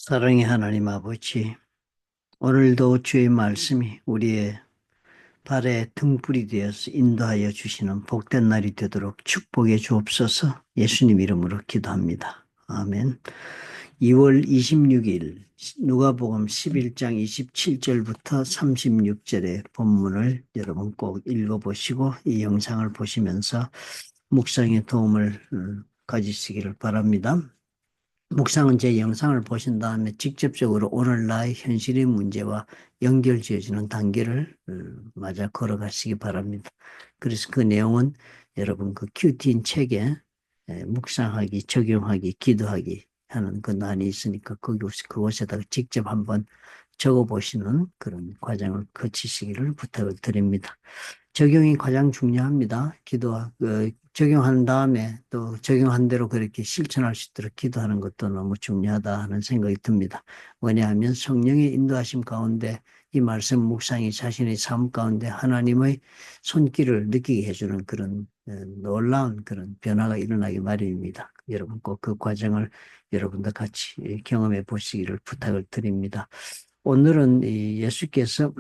사랑의 하나님 아버지, 오늘도 주의 말씀이 우리의 발에 등불이 되어서 인도하여 주시는 복된 날이 되도록 축복해 주옵소서. 예수님 이름으로 기도합니다. 아멘. 2월 26일 누가복음 11장 27절부터 36절의 본문을 여러분 꼭 읽어보시고 이 영상을 보시면서 묵상의 도움을 가지시기를 바랍니다. 묵상은 제 영상을 보신 다음에 직접적으로 오늘 나의 현실의 문제와 연결지어지는 단계를 맞아 걸어가시기 바랍니다. 그래서 그 내용은 여러분 그 큐티인 책에 묵상하기, 적용하기, 기도하기 하는 그 난이 있으니까 그곳에다가 직접 한번 적어보시는 그런 과정을 거치시기를 부탁을 드립니다. 적용이 가장 중요합니다. 적용한 다음에 또 적용한 대로 그렇게 실천할 수 있도록 기도하는 것도 너무 중요하다 하는 생각이 듭니다. 왜냐하면 성령의 인도하심 가운데 이 말씀 묵상이 자신의 삶 가운데 하나님의 손길을 느끼게 해주는 그런 놀라운 그런 변화가 일어나기 마련입니다. 여러분 꼭 그 과정을 여러분도 같이 경험해 보시기를 부탁을 드립니다. 오늘은 예수께서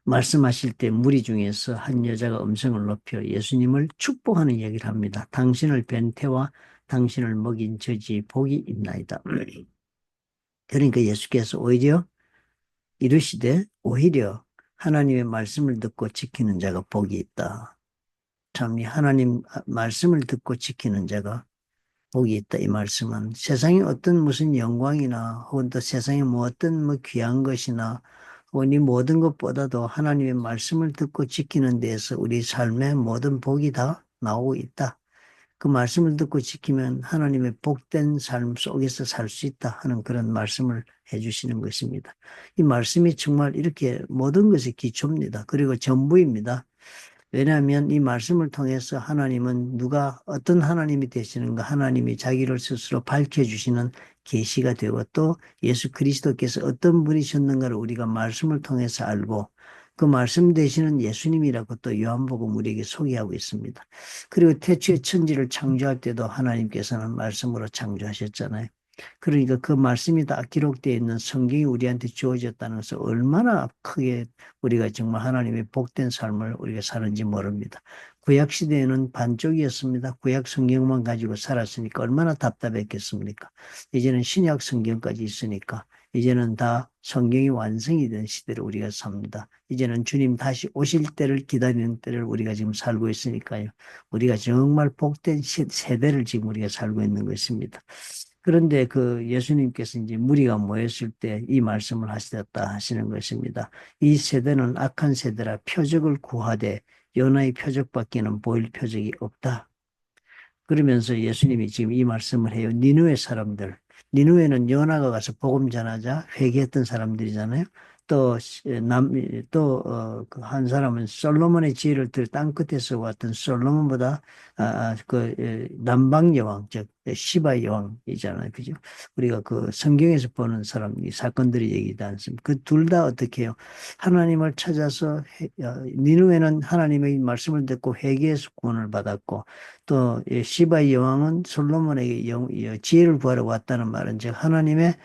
말씀하실 때 무리 중에서 한 여자가 음성을 높여 예수님을 축복하는 얘기를 합니다. 당신을 뵌 태와 당신을 먹인 저지 복이 있나이다. 그러니까 예수께서 오히려 하나님의 말씀을 듣고 지키는 자가 복이 있다. 참 이 하나님 말씀을 듣고 지키는 자가 복이 있다. 이 말씀은 세상에 어떤 무슨 영광이나 혹은 또 세상에 어떤 귀한 것이나 혹은 이 모든 것보다도 하나님의 말씀을 듣고 지키는 데에서 우리 삶의 모든 복이 다 나오고 있다. 그 말씀을 듣고 지키면 하나님의 복된 삶 속에서 살 수 있다 하는 그런 말씀을 해주시는 것입니다. 이 말씀이 정말 이렇게 모든 것의 기초입니다. 그리고 전부입니다. 왜냐하면 이 말씀을 통해서 하나님은 누가 어떤 하나님이 되시는가 하나님이 자기를 스스로 밝혀주시는 계시가 되고 또 예수 그리스도께서 어떤 분이셨는가를 우리가 말씀을 통해서 알고 그 말씀 되시는 예수님이라고 또 요한복음 우리에게 소개하고 있습니다. 그리고 태초에 천지를 창조할 때도 하나님께서는 말씀으로 창조하셨잖아요. 그러니까 그 말씀이 다 기록되어 있는 성경이 우리한테 주어졌다는 것은 얼마나 크게 우리가 정말 하나님의 복된 삶을 우리가 사는지 모릅니다. 구약 시대에는 반쪽이었습니다. 구약 성경만 가지고 살았으니까 얼마나 답답했겠습니까? 이제는 신약 성경까지 있으니까 이제는 다 성경이 완성이 된 시대를 우리가 삽니다. 이제는 주님 다시 오실 때를 기다리는 때를 우리가 지금 살고 있으니까요. 우리가 정말 복된 세대를 지금 우리가 살고 있는 것입니다. 그런데 그 예수님께서 이제 무리가 모였을 때 이 말씀을 하시다 하시는 것입니다. 이 세대는 악한 세대라 표적을 구하되 요나의 표적밖에는 보일 표적이 없다. 그러면서 예수님이 지금 이 말씀을 해요. 니느웨 사람들. 니느웨는 요나가 가서 복음 전하자 회개했던 사람들이잖아요. 또 한 사람은 솔로몬의 지혜를 들 땅끝에서 왔던 솔로몬보다 남방 여왕 즉 시바 여왕이잖아요. 그죠? 우리가 그 성경에서 보는 사람 이 사건들이 얘기도 않습니다. 그 둘 다 어떻게 해요? 하나님을 찾아서 니느웨는 하나님의 말씀을 듣고 회개해서 구원을 받았고 또 시바의 여왕은 솔로몬에게 지혜를 구하러 왔다는 말은 즉 하나님의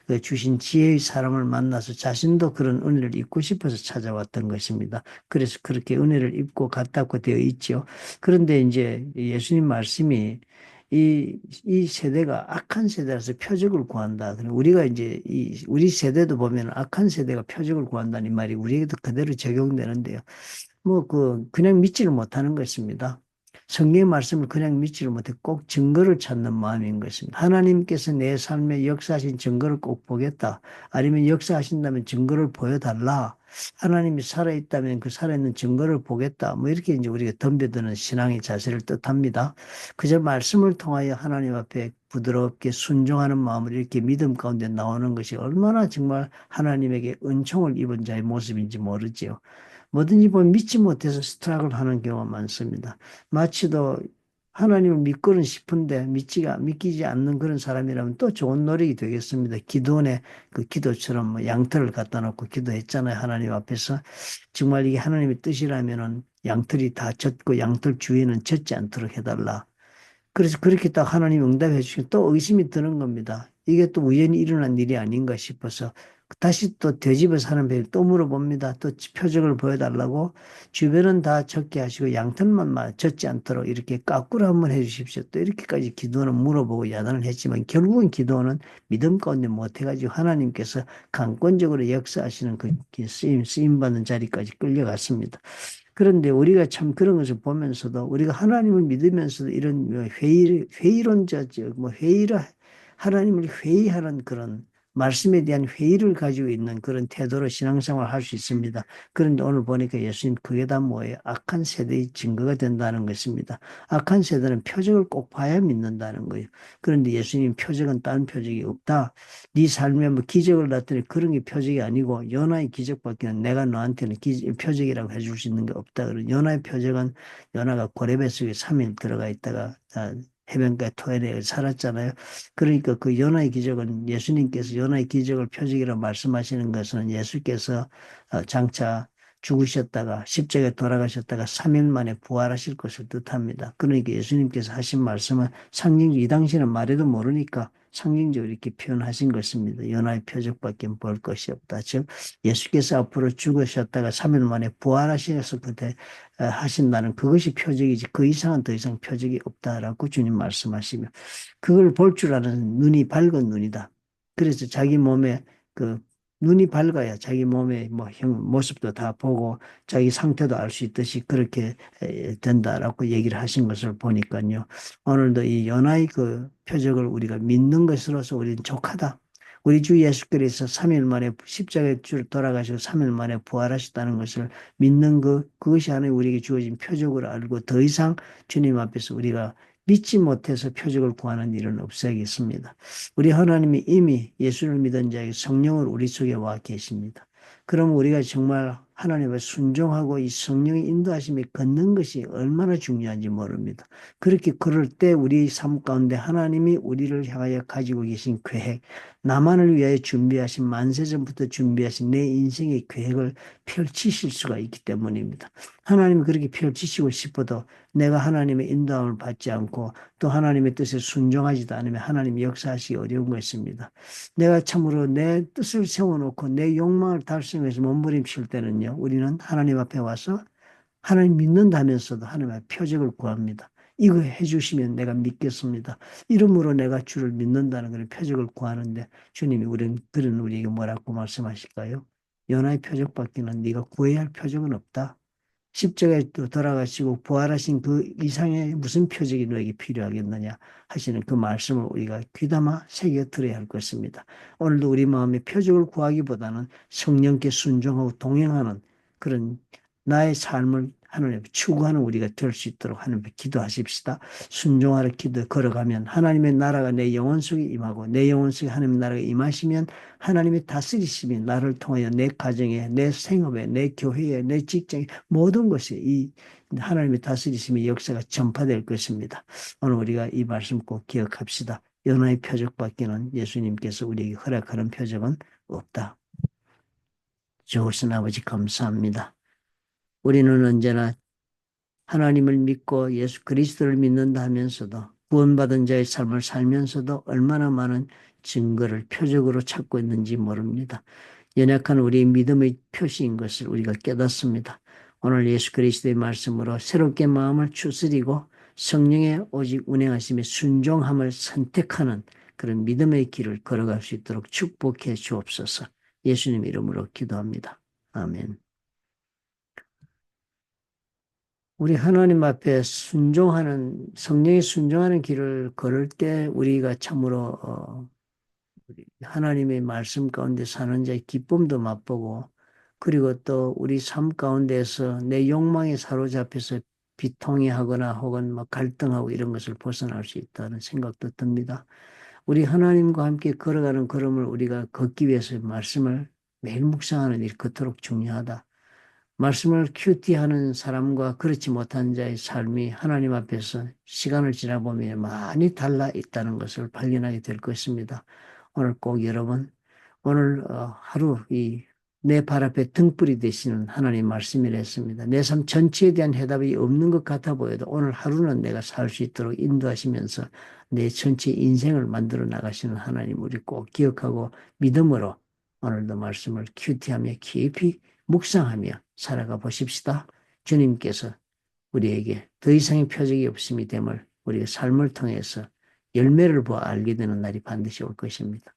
그 주신 지혜의 사람을 만나서 자신도 그런 은혜를 입고 싶어서 찾아왔던 것입니다. 그래서 그렇게 은혜를 입고 갔다고 되어 있죠. 그런데 이제 예수님 말씀이 이 세대가 악한 세대라서 표적을 구한다. 우리가 이제 우리 세대도 보면 악한 세대가 표적을 구한다는 말이 우리에게도 그대로 적용되는데요. 그냥 믿지를 못하는 것입니다. 성경의 말씀을 그냥 믿지를 못해 꼭 증거를 찾는 마음인 것입니다. 하나님께서 내 삶에 역사하신 증거를 꼭 보겠다. 아니면 역사하신다면 증거를 보여달라. 하나님이 살아있다면 그 살아있는 증거를 보겠다. 이렇게 이제 우리가 덤벼드는 신앙의 자세를 뜻합니다. 그저 말씀을 통하여 하나님 앞에 부드럽게 순종하는 마음으로 이렇게 믿음 가운데 나오는 것이 얼마나 정말 하나님에게 은총을 입은 자의 모습인지 모르지요. 뭐든지 보면 믿지 못해서 스트락을 하는 경우가 많습니다. 마치도 하나님을 믿고는 싶은데 믿기지 않는 그런 사람이라면 또 좋은 노력이 되겠습니다. 기도원에 그 기도처럼 양털을 갖다 놓고 기도했잖아요. 하나님 앞에서. 정말 이게 하나님의 뜻이라면은 양털이 다 젖고 양털 주위에는 젖지 않도록 해달라. 그래서 그렇게 딱 하나님 응답해 주시고 또 의심이 드는 겁니다. 이게 또 우연히 일어난 일이 아닌가 싶어서 다시 또 되짚어 사는 배를 또 물어봅니다. 또 표적을 보여달라고 주변은 다 적게 하시고 양털만 젖지 않도록 이렇게 까꾸를 한번 해주십시오. 또 이렇게까지 기도는 물어보고 야단을 했지만 결국은 기도는 믿음 가운데 못해가지고 하나님께서 강권적으로 역사하시는 그 쓰임받는 자리까지 끌려갔습니다. 그런데 우리가 참 그런 것을 보면서도 우리가 하나님을 믿으면서도 이런 뭐 회의론자죠. 뭐 하나님을 회의하는 그런 말씀에 대한 회의를 가지고 있는 그런 태도로 신앙생활을 할 수 있습니다. 그런데 오늘 보니까 예수님 그게 다 뭐예요? 악한 세대의 증거가 된다는 것입니다. 악한 세대는 표적을 꼭 봐야 믿는다는 거예요. 그런데 예수님 표적은 딴 표적이 없다. 네 삶에 뭐 기적을 나타내 그런 게 표적이 아니고 요나의 기적밖에 내가 너한테는 표적이라고 해줄 수 있는 게 없다. 그런 요나의 표적은 요나가 고레뱃속에 3일 들어가 있다가 해변가에 토해내어 살았잖아요. 그러니까 그 요나의 기적은 예수님께서 요나의 기적을 표적이라고 말씀하시는 것은 예수께서 장차 죽으셨다가 십자가에 돌아가셨다가 3일 만에 부활하실 것을 뜻합니다. 그러니까 예수님께서 하신 말씀은 상징 이 당시에는 말해도 모르니까 상징적으로 이렇게 표현하신 것입니다. 연하의 표적밖에 볼 것이 없다. 즉 예수께서 앞으로 죽으셨다가 3일 만에 부활하셔서 그때 하신다는 그것이 표적이지 그 이상은 더 이상 표적이 없다라고 주님 말씀하시며 그걸 볼 줄 아는 눈이 밝은 눈이다. 그래서 자기 몸에 그 눈이 밝아야 자기 몸의 뭐 모습도 다 보고 자기 상태도 알 수 있듯이 그렇게 된다라고 얘기를 하신 것을 보니까요. 오늘도 이 연하의 그 표적을 우리가 믿는 것으로서 우리는 족하다. 우리 주 예수께서 3일 만에 십자가에 줄 돌아가시고 3일 만에 부활하셨다는 것을 믿는 그것이 하나님 우리에게 주어진 표적으로 알고 더 이상 주님 앞에서 우리가 믿지 못해서 표적을 구하는 일은 없어야겠습니다. 우리 하나님이 이미 예수를 믿은 자에게 성령을 우리 속에 와 계십니다. 그럼 우리가 정말 하나님을 순종하고 이 성령의 인도하심에 걷는 것이 얼마나 중요한지 모릅니다. 그렇게 그럴 때 우리 삶 가운데 하나님이 우리를 향하여 가지고 계신 계획, 나만을 위하여 준비하신 만세전부터 준비하신 내 인생의 계획을 펼치실 수가 있기 때문입니다. 하나님이 그렇게 펼치시고 싶어도 내가 하나님의 인도함을 받지 않고 또 하나님의 뜻에 순종하지도 않으면 하나님이 역사하시기 어려운 것입니다. 내가 참으로 내 뜻을 세워놓고 내 욕망을 달성해서 몸부림칠 때는요. 우리는 하나님 앞에 와서 하나님 믿는다면서도 하나님 앞에 표적을 구합니다. 이거 해주시면 내가 믿겠습니다. 이름으로 내가 주를 믿는다는 그런 표적을 구하는데 주님이 그런 우리에게 뭐라고 말씀하실까요? 연하의 표적밖에는 네가 구해야 할 표적은 없다. 십자가에 또 돌아가시고 부활하신 그 이상의 무슨 표적이 너에게 필요하겠느냐 하시는 그 말씀을 우리가 귀담아 새겨 들어야 할 것입니다. 오늘도 우리 마음에 표적을 구하기보다는 성령께 순종하고 동행하는 그런 나의 삶을 하나님 추구하는 우리가 될 수 있도록 하나님께 기도하십시다. 순종하러 걸어가면 하나님의 나라가 내 영혼 속에 임하고 내 영혼 속에 하나님의 나라가 임하시면 하나님의 다스리심이 나를 통하여 내 가정에 내 생업에 내 교회에 내 직장에 모든 것이 이 하나님의 다스리심의 역사가 전파될 것입니다. 오늘 우리가 이 말씀 꼭 기억합시다. 연하의 표적밖에는 예수님께서 우리에게 허락하는 표적은 없다. 좋으신 아버지 감사합니다. 우리는 언제나 하나님을 믿고 예수 그리스도를 믿는다 하면서도 구원받은 자의 삶을 살면서도 얼마나 많은 증거를 표적으로 찾고 있는지 모릅니다. 연약한 우리의 믿음의 표시인 것을 우리가 깨닫습니다. 오늘 예수 그리스도의 말씀으로 새롭게 마음을 추스리고 성령의 오직 운행하심에 순종함을 선택하는 그런 믿음의 길을 걸어갈 수 있도록 축복해 주옵소서. 예수님 이름으로 기도합니다. 아멘. 우리 하나님 앞에 성령에 순종하는 길을 걸을 때 우리가 참으로 하나님의 말씀 가운데 사는 자의 기쁨도 맛보고 그리고 또 우리 삶 가운데서 내 욕망에 사로잡혀서 비통해하거나 혹은 막 갈등하고 이런 것을 벗어날 수 있다는 생각도 듭니다. 우리 하나님과 함께 걸어가는 걸음을 우리가 걷기 위해서 말씀을 매일 묵상하는 일이 그토록 중요하다. 말씀을 큐티하는 사람과 그렇지 못한 자의 삶이 하나님 앞에서 시간을 지나보면 많이 달라 있다는 것을 발견하게 될 것입니다. 오늘 꼭 여러분, 오늘 하루 이 내 발 앞에 등불이 되시는 하나님 말씀이라 했습니다. 내 삶 전체에 대한 해답이 없는 것 같아 보여도 오늘 하루는 내가 살 수 있도록 인도하시면서 내 전체 인생을 만들어 나가시는 하나님 우리 꼭 기억하고 믿음으로 오늘도 말씀을 큐티하며 깊이 묵상하며 살아가 보십시다. 주님께서 우리에게 더 이상의 표적이 없음이 됨을 우리의 삶을 통해서 열매를 보아 알게 되는 날이 반드시 올 것입니다.